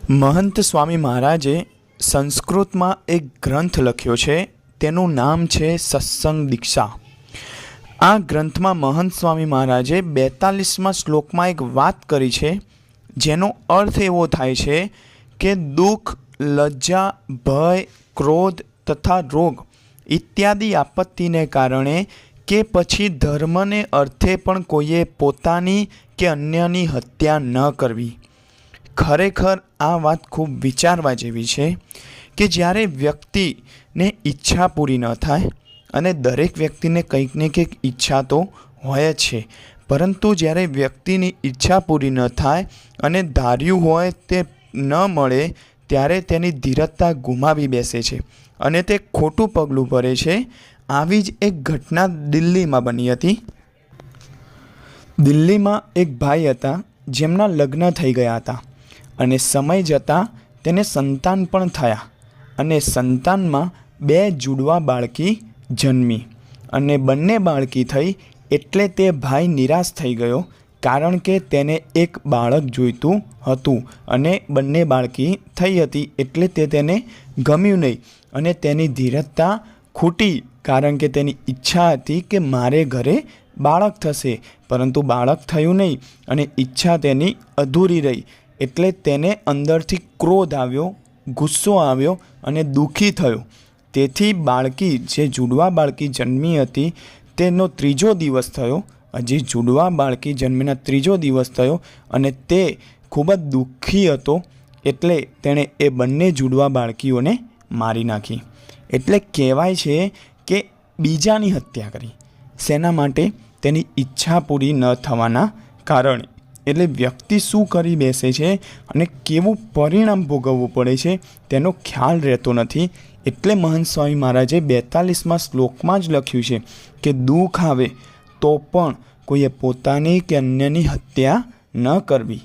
महंत स्वामी महाराजे संस्कृत में एक ग्रंथ लख्यो छे, तेनु नाम छे सत्संग दीक्षा। आ ग्रंथ में महंत स्वामी महाराजे 42 श्लोक में एक बात करी छे, जेनो अर्थ एवो थाय छे कि दुख, लज्जा, भय, क्रोध तथा रोग इत्यादि आपत्ति ने कारणे के पछी धर्म ने अर्थे पण कोईए पोतानी के अन्यनी हत्या न करवी। खरेखर आ बात खूब विचारवा जेवी छे कि ज्यारे व्यक्ति ने इच्छा पूरी न थाय, अने दरेक व्यक्ति ने कंईक ने कंईक इच्छा तो होय छे, परंतु ज्यारे व्यक्तिनी इच्छा पूरी न थाय अने धार्यु होय ते न मळे त्यारे तेनी धीरजता गुमावी बेसे छे अने ते खोटुं पगलुं भरे छे। आवी ज एक घटना दिल्ली में बनी हती। दिल्ली में एक भाई हता जेमना लग्न थई गया हता अने समय जता तेने संतान पण थया अने संतान में 2 जुड़वा बाळकी जन्मी अने बंने बाळकी थई एटले ते भाई निराश थई गयो, कारण के तेने एक बाळक जोईतुं हतुं अने बंने बाळकी थई हती एटले ते तेने गम्युं नहीं अने तेनी धीरजता खूटी, कारण के तेनी इच्छा हती कि मारे घरे बाळक थशे, परंतु बाळक थयुं नहीं अने इच्छा तेनी अधूरी रही। एटले तेने अंदरथी क्रोध आव्यो, गुस्सो आव्यो अने दुखी थयो। तेथी बाळकी जे जुड़वा बाळकी जन्मी हती तेनो 3जो दिवस थयो। हजी जुड़वा बाळकी जन्मीना 3जो दिवस थयो अने ते खूब ज दुखी हतो, एटले तेणे ए बंने जुड़वा बाळकीओने मारी नाखी। एटले कहेवाय छे के बीजानी हत्या करी, सेना माटे? तेनी इच्छा पूरी न थवाना कारणे। एटले व्यक्ति शुं करी बेसे छे अने केवुं परिणाम भोगवવું પડે છે તેનો ખ્યાલ રહેતો નથી। એટલે महंत स्वामी महाराजे 42 श्लोकमां ज लख्युं છે કે દુઃખ આવે તો પણ કોઈએ પોતાની કે અન્યની હત્યા ન કરવી।